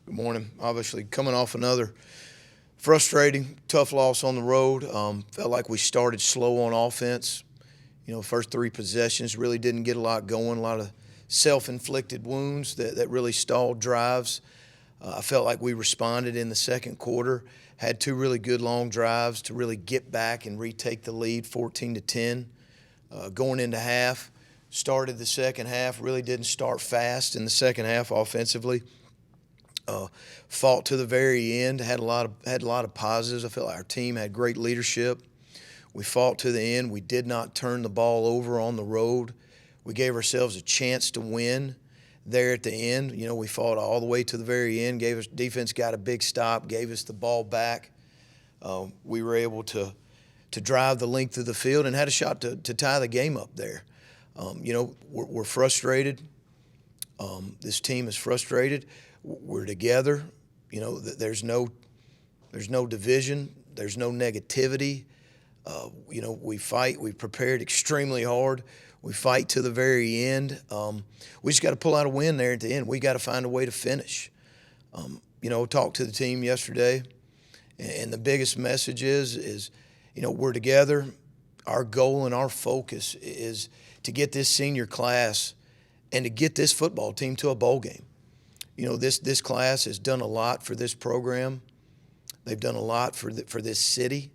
Good morning. Obviously, coming off another frustrating, tough loss on the road. Felt like we started slow on offense. First three possessions really didn't get a lot going. A lot of self-inflicted wounds that really stalled drives. I felt like we responded in the second quarter. Had two really good long drives to really get back and retake the lead, 14-10. Going into half, started the second half. Really didn't start fast in the second half offensively. Fought to the very end. Had a lot of positives. I felt like our team had great leadership. We fought to the end. We did not turn the ball over on the road. We gave ourselves a chance to win there at the end. We fought all the way to the very end. Defense got a big stop, gave us the ball back. We were able to drive the length of the field and had a shot to tie the game up there. We're frustrated. This team is frustrated. We're together. There's no division. There's no negativity. We fight. We prepared extremely hard. We fight to the very end. We just got to pull out a win there at the end. We got to find a way to finish. Talked to the team yesterday, and the biggest message is we're together. Our goal and our focus is to get this senior class and to get this football team to a bowl game. This class has done a lot for this program. They've done a lot for this city,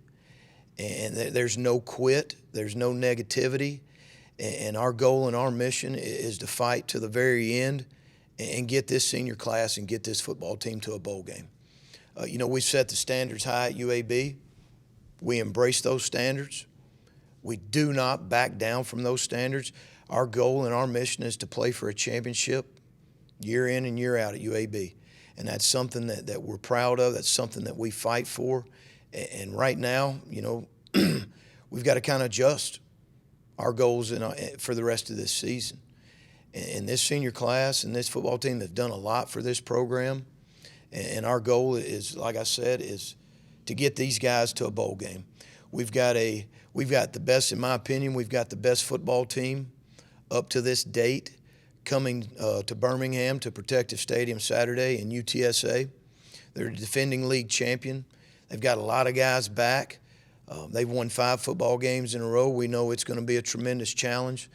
and there's no quit. There's no negativity, and our goal and our mission is to fight to the very end and get this senior class and get this football team to a bowl game. We set the standards high at UAB. We embrace those standards. We do not back down from those standards. Our goal and our mission is to play for a championship year in and year out at UAB. And that's something that we're proud of. That's something that we fight for. And right now, we've got to kind of adjust our goals for the rest of this season. And this senior class and this football team have done a lot for this program. And our goal is, like I said, is to get these guys to a bowl game. We've got the best, in my opinion, we've got the best football team up to this date coming to Birmingham to Protective Stadium Saturday in UTSA. They're a defending league champion. They've got a lot of guys back. They've won 5 football games in a row. We know it's going to be a tremendous challenge,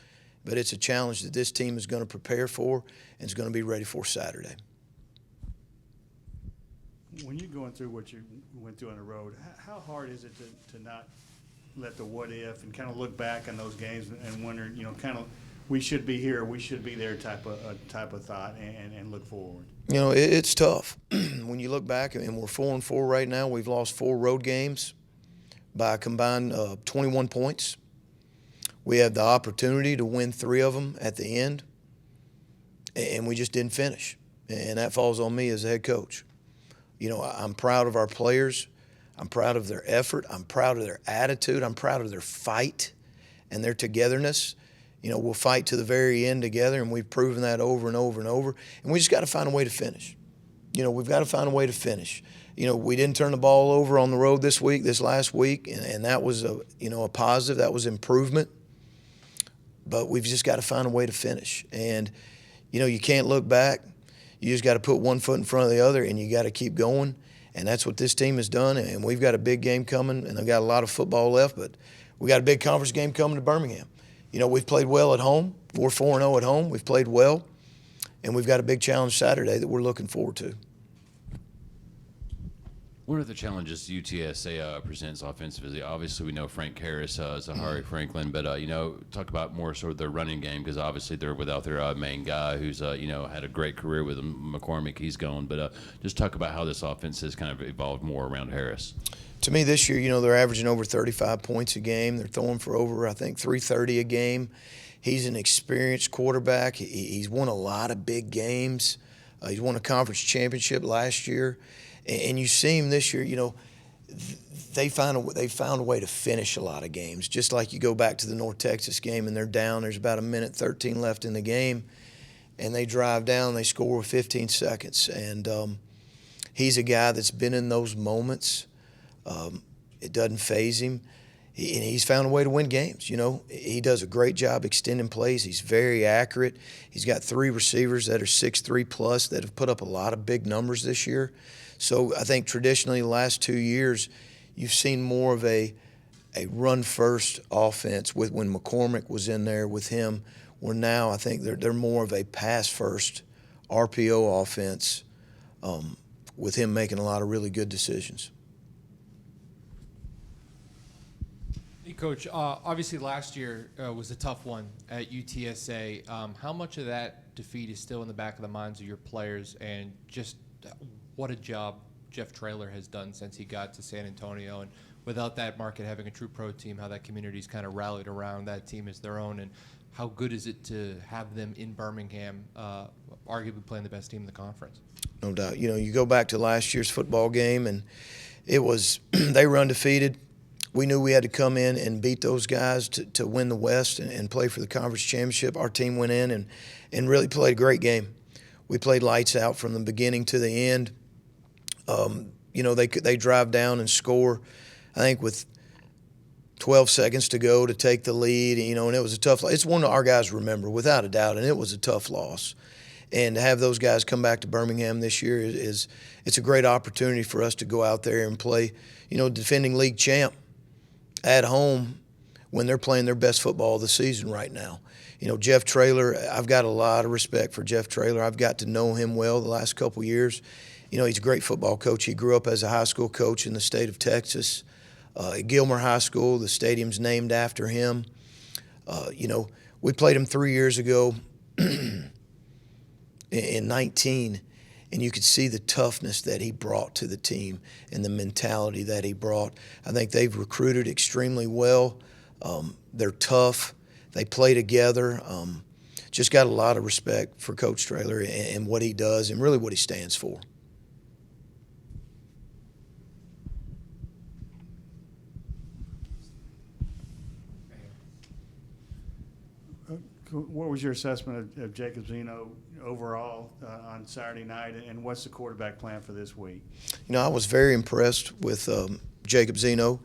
but it's a challenge that this team is going to prepare for and is going to be ready for Saturday. When you're going through what you went through on the road, how hard is it to not let the what if and kind of look back on those games and wonder, kind of, we should be here, we should be there type of thought and look forward? It's tough. When you look back, and we're 4-4 right now, we've lost 4 road games by a combined 21 points. We had the opportunity to win 3 of them at the end, and we just didn't finish. And that falls on me as a head coach. I'm proud of our players. I'm proud of their effort. I'm proud of their attitude. I'm proud of their fight and their togetherness. We'll fight to the very end together, and we've proven that over and over and over. And we just got to find a way to finish. We've got to find a way to finish. We didn't turn the ball over on the road this last week, and that was a positive. That was improvement. But we've just got to find a way to finish. And, you can't look back. You just got to put one foot in front of the other, and you got to keep going. And that's what this team has done. And we've got a big game coming, and I've got a lot of football left, but we got a big conference game coming to Birmingham. We've played well at home. We're 4-0 at home. We've played well, and we've got a big challenge Saturday that we're looking forward to. What are the challenges UTSA presents offensively? Obviously, we know Frank Harris, Zahari Franklin, but talk about more sort of their running game, because obviously they're without their main guy who's had a great career with McCormick. He's gone, but just talk about how this offense has kind of evolved more around Harris. To me, this year, they're averaging over 35 points a game. They're throwing for over, I think, 330 a game. He's an experienced quarterback. He's won a lot of big games. He's won a conference championship last year. And you see him this year, they found a way to finish a lot of games. Just like you go back to the North Texas game and they're down, there's about 1:13 left in the game, and they drive down, they score with 15 seconds. And he's a guy that's been in those moments. It doesn't faze him. and he's found a way to win games. You know, he does a great job extending plays. He's very accurate. He's got 3 receivers that are 6'3 plus that have put up a lot of big numbers this year. So I think traditionally the last 2 years you've seen more of a run-first offense with when McCormick was in there with him, where now I think they're more of a pass-first RPO offense with him making a lot of really good decisions. Hey, Coach, obviously last year was a tough one at UTSA. How much of that defeat is still in the back of the minds of your players, and just what a job Jeff Traylor has done since he got to San Antonio, and without that market having a true pro team, how that community's kind of rallied around that team as their own, and how good is it to have them in Birmingham, arguably playing the best team in the conference? No doubt. You know, you go back to last year's football game, and it was they were undefeated. We knew we had to come in and beat those guys to win the West and play for the conference championship. Our team went in and really played a great game. We played lights out from the beginning to the end. You know, they drive down and score, I think, with 12 seconds to go to take the lead. You know, and it was a tough. It's one our guys remember without a doubt, and it was a tough loss. And to have those guys come back to Birmingham this year is it's a great opportunity for us to go out there and play. You know, defending league champ at home when they're playing their best football of the season right now. You know, Jeff Traylor, I've got a lot of respect for Jeff Traylor. I've got to know him well the last couple of years. You know, he's a great football coach. He grew up as a high school coach in the state of Texas. At Gilmer High School, the stadium's named after him. You know, we played him 3 years ago in 19, and you could see the toughness that he brought to the team and the mentality that he brought. I think they've recruited extremely well. They're tough. They play together. Just got a lot of respect for Coach Traylor and what he does and really what he stands for. What was your assessment of Jacob Zeno overall on Saturday night, and what's the quarterback plan for this week? You know, I was very impressed with Jacob Zeno.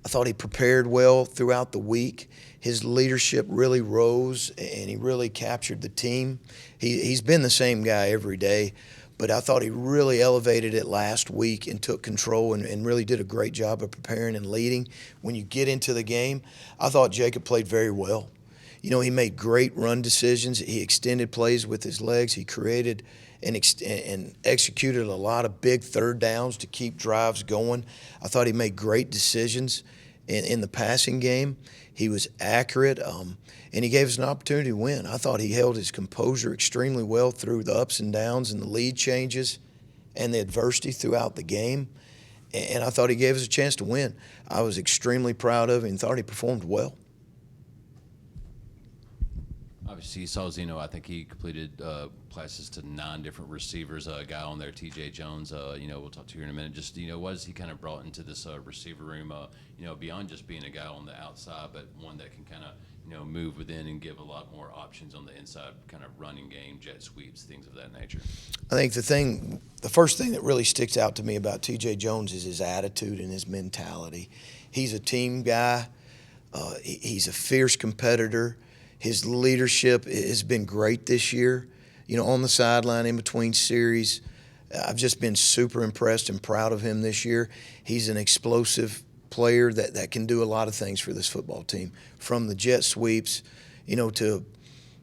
I thought he prepared well throughout the week. His leadership really rose, and he really captured the team. He's been the same guy every day, but I thought he really elevated it last week and took control and really did a great job of preparing and leading. When you get into the game, I thought Jacob played very well. You know, he made great run decisions. He extended plays with his legs. He created and executed a lot of big third downs to keep drives going. I thought he made great decisions in the passing game. He was accurate, and he gave us an opportunity to win. I thought he held his composure extremely well through the ups and downs and the lead changes and the adversity throughout the game, and I thought he gave us a chance to win. I was extremely proud of him and thought he performed well. Obviously, you saw Zeno. I think he completed passes to 9 different receivers. A guy on there, T.J. Jones. You know, we'll talk to you in a minute. Just what has he kind of brought into this receiver room? You know, beyond just being a guy on the outside, but one that can kind of move within and give a lot more options on the inside, kind of running game, jet sweeps, things of that nature. I think the first thing that really sticks out to me about T.J. Jones is his attitude and his mentality. He's a team guy. He's a fierce competitor. His leadership has been great this year. You know, on the sideline, in between series, I've just been super impressed and proud of him this year. He's an explosive player that can do a lot of things for this football team, from the jet sweeps, to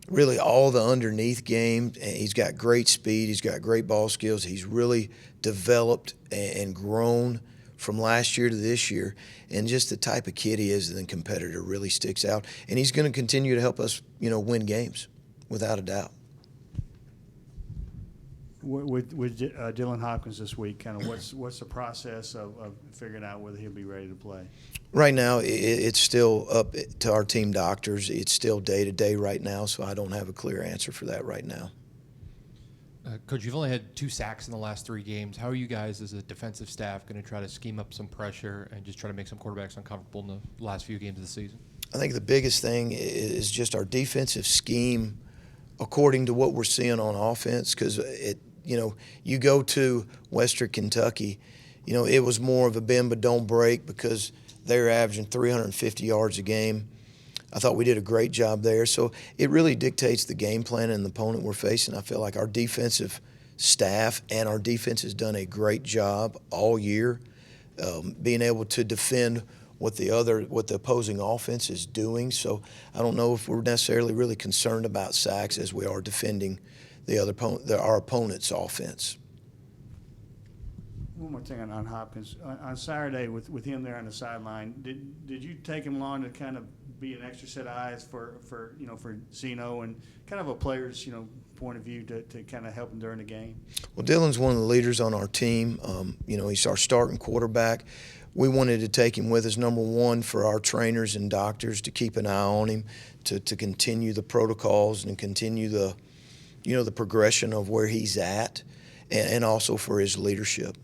really all the underneath game. He's got great speed. He's got great ball skills. He's really developed and grown from last year to this year, and just the type of kid he is and competitor really sticks out. And he's going to continue to help us, win games, without a doubt. With Dylan Hopkins this week, kind of what's the process of figuring out whether he'll be ready to play? Right now, it's still up to our team doctors. It's still day-to-day right now, so I don't have a clear answer for that right now. Coach, you've only had 2 sacks in the last 3 games. How are you guys as a defensive staff going to try to scheme up some pressure and just try to make some quarterbacks uncomfortable in the last few games of the season? I think the biggest thing is just our defensive scheme according to what we're seeing on offense, because you go to Western Kentucky, it was more of a bend but don't break because They're averaging 350 yards a game. I thought we did a great job there. So it really dictates the game plan and the opponent we're facing. I feel like our defensive staff and our defense has done a great job all year, being able to defend what the opposing offense is doing. So I don't know if we're necessarily really concerned about sacks as we are defending our opponent's offense. One more thing on Hopkins. On Saturday, with him there on the sideline, did you take him along to kind of be an extra set of eyes for Zeno and kind of a player's point of view to kind of help him during the game? Well, Dylan's one of the leaders on our team. He's our starting quarterback. We wanted to take him with us, number one, for our trainers and doctors to keep an eye on him, to continue the protocols and continue the progression of where he's at, and also for his leadership.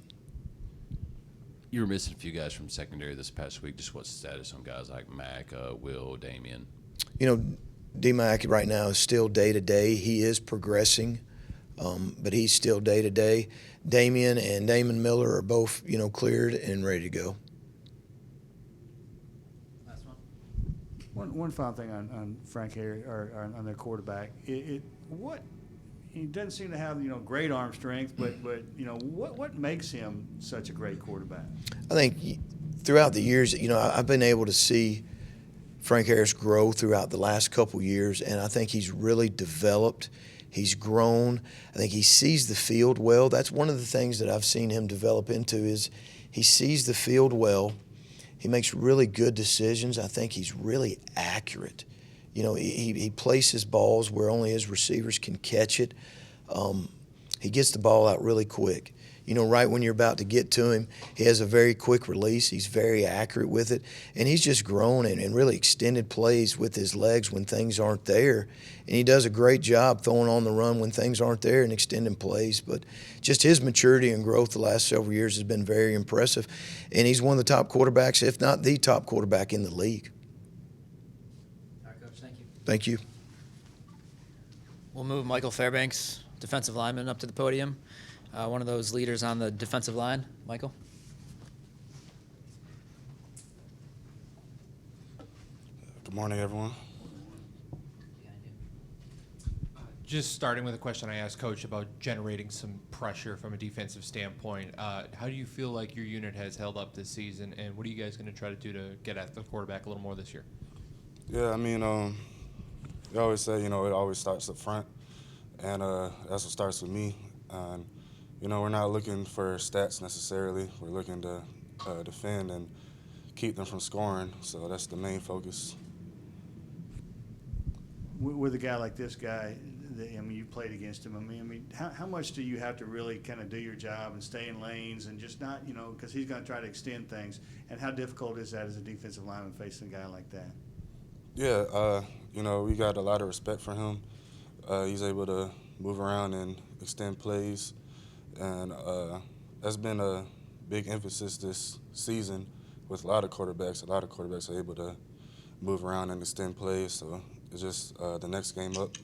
You were missing a few guys from secondary this past week. Just what's the status on guys like Mac, Will, Damian? D-Mac right now is still day-to-day. He is progressing, but he's still day-to-day. Damian and Damon Miller are both, cleared and ready to go. Last one final thing on Frank Harris, or on their quarterback. He doesn't seem to have great arm strength, but what makes him such a great quarterback? I think throughout the years, I've been able to see Frank Harris grow throughout the last couple years, and I think he's really developed. He's grown. I think he sees the field well. That's one of the things that I've seen him develop into is he sees the field well. He makes really good decisions. I think he's really accurate. He places balls where only his receivers can catch it. He gets the ball out really quick. Right when you're about to get to him, he has a very quick release. He's very accurate with it. And he's just grown and really extended plays with his legs when things aren't there. And he does a great job throwing on the run when things aren't there and extending plays. But just his maturity and growth the last several years has been very impressive. And he's one of the top quarterbacks, if not the top quarterback in the league. All right, Coach, thank you. Thank you. We'll move Michael Fairbanks, defensive lineman, up to the podium. One of those leaders on the defensive line. Michael? Good morning, everyone. Just starting with a question I asked Coach about generating some pressure from a defensive standpoint. How do you feel like your unit has held up this season, and what are you guys going to try to do to get at the quarterback a little more this year? Yeah, they always say, it always starts up front, and that's what starts with me. And, we're not looking for stats necessarily. We're looking to defend and keep them from scoring, so that's the main focus. With a guy like this guy, you played against him. How much do you have to really kind of do your job and stay in lanes and just not, because he's going to try to extend things? And how difficult is that as a defensive lineman facing a guy like that? Yeah, we got a lot of respect for him. He's able to move around and extend plays, and that's been a big emphasis this season with a lot of quarterbacks. A lot of quarterbacks are able to move around and extend plays, so it's just the next game up.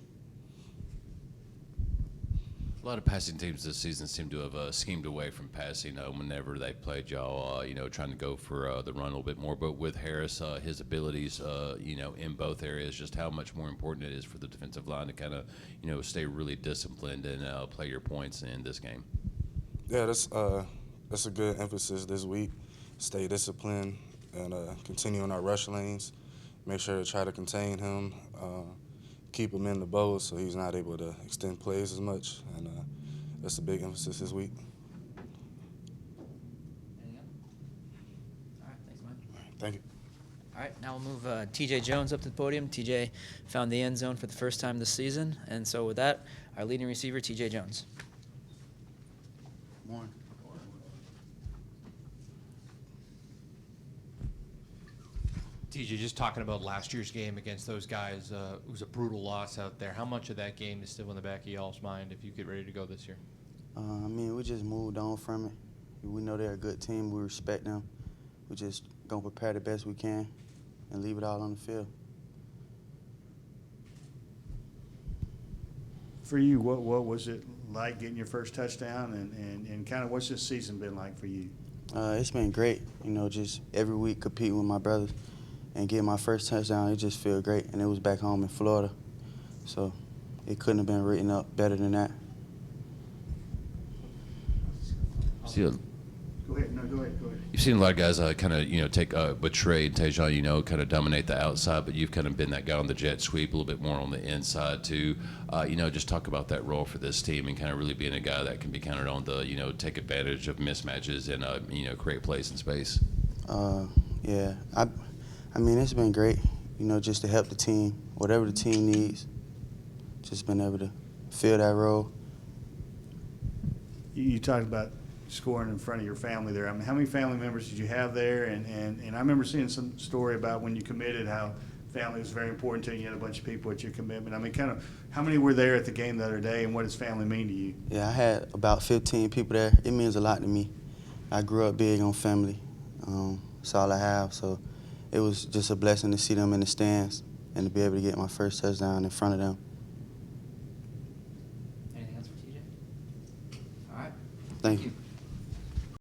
A lot of passing teams this season seem to have schemed away from passing whenever they played y'all, trying to go for the run a little bit more. But with Harris, his abilities, in both areas, just how much more important it is for the defensive line to kind of, stay really disciplined and play your points in this game. Yeah, that's a good emphasis this week. Stay disciplined and continue in our rush lanes. Make sure to try to contain him. Keep him in the bowl so he's not able to extend plays as much, and that's a big emphasis this week. Anything else? All right, thanks, Mike. Thank you. All right, now we'll move TJ Jones up to the podium. TJ found the end zone for the first time this season, and so with that, our leading receiver, TJ Jones. Morning. TJ, just talking about last year's game against those guys, it was a brutal loss out there. How much of that game is still in the back of y'all's mind if you get ready to go this year? We just moved on from it. We know they're a good team. We respect them. We just going to prepare the best we can and leave it all on the field. For you, what was it like getting your first touchdown, and kind of what's this season been like for you? It's been great, you know, just every week competing with my brothers and getting my first touchdown. It just feel great, and it was back home in Florida, so it couldn't have been written up better than that. See, Go ahead. No, go ahead. you've seen a lot of guys kind of take with Trey, Tejon, kind of dominate the outside, but you've kind of been that guy on the jet sweep, a little bit more on the inside too. Just talk about that role for this team and kind of really being a guy that can be counted on to take advantage of mismatches and create plays in space. Yeah, I mean, it's been great, just to help the team, whatever the team needs, just been able to fill that role. You talked about scoring in front of your family there. I mean, how many family members did you have there? And I remember seeing some story about when you committed, how family was very important to you. You had a bunch of people at your commitment. I mean, kind of, how many were there at the game the other day, and what does family mean to you? Yeah, I had about 15 people there. It means a lot to me. I grew up big on family. That's all I have. So it was just a blessing to see them in the stands and to be able to get my first touchdown in front of them. Anything else for TJ? All right. Thank you.